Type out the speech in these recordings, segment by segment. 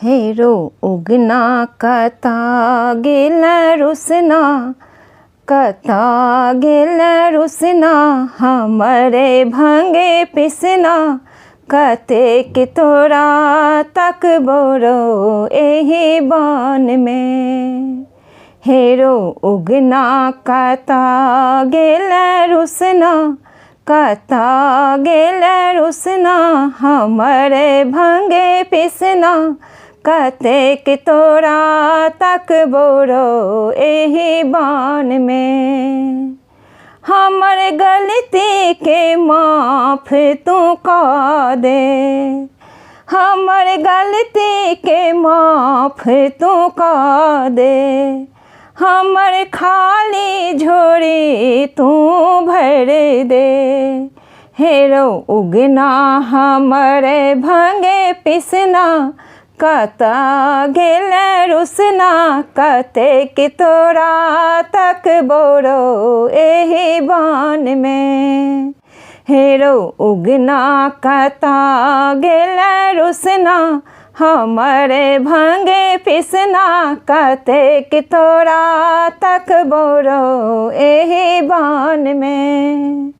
हेरो उगना कता गेल रुसना, कता गेल रुसना, हमरे भंगे पिसना, कतेक तोरा तक बोरो एही बान में। हेरो उगना कता गेल रुसना, कता गेल रुसना, हमरे भंगे पिसना, कतेक तोरा तक बोरो एही बान में। हमर गलती के माफ तू का दे, हमर गलती के माफ तू का दे, हमर खाली झोरी तू भर दे। हेरो उगना हमरे भंगे पिसना, कता गेल रुसना, कतेक तोरा तक बोरो एही बान में। हेरो उगना कता गेल रुसना, हमरे भंगे पिसना, कतेक तोरा तक बोरो एही बान में।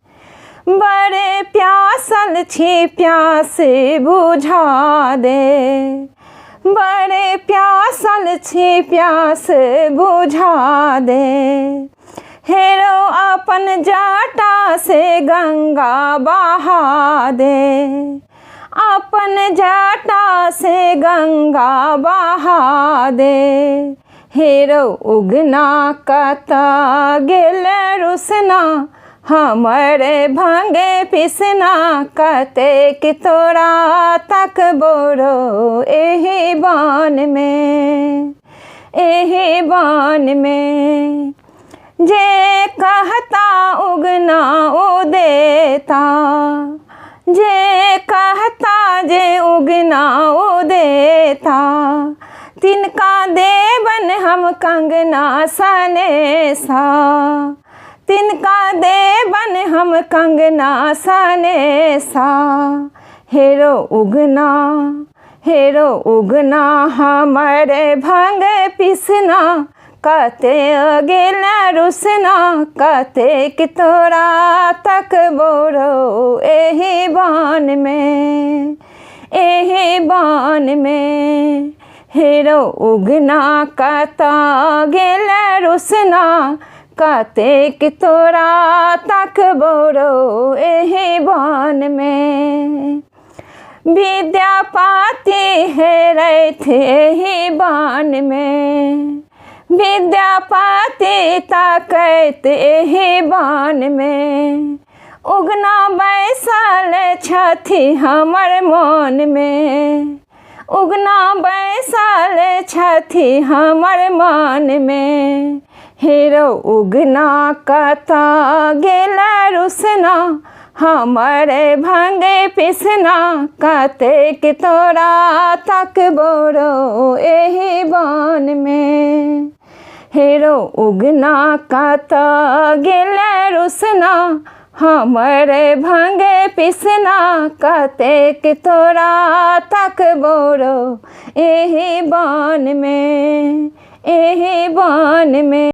बड़े प्यासल छी प्यास बुझा दे, बड़े प्यासल छी प्यास बुझा दे। हेरो अपन जाटा से गंगा बहा दे, अपन जाटा से गंगा बहा दे। हेरो उगना कता गेल रुसना, हमरे भंगे पिसना, कतेक तोरा तक बोरो एही बान में, एही बान में। जे कहता उगना ओ देता, जे कहता जे उगना ओ देता, तिनका देवन हम कंगना सनेसा, तिनका देवन हम कंगना सनेसा। हेरो उगना, हेरो उगना हमरे भंग पिसना, कते गेल रुसना, कतेक तोरा तक बोरो एही बान में, एही बान में। हेरो उगना कता गेल रुसना, कतेक तोरा तक बोरो एही बान में। विद्यापति हेरैथ एही बान में, विद्यापति ताकैत एही बान में। उगना बैसल छथि हमर मन में, उगना बैसल छथि हमर मन में। हेरो उगना कता गेल रुसना, हमरे भंगे पिसना, कतेक तोरा तक बोरो एही बान में। हेरो उगना कता गेल रुसना, हमरे भंगे पिसना, कतेक तोरा तक बोरो एही बान में, एही बान में।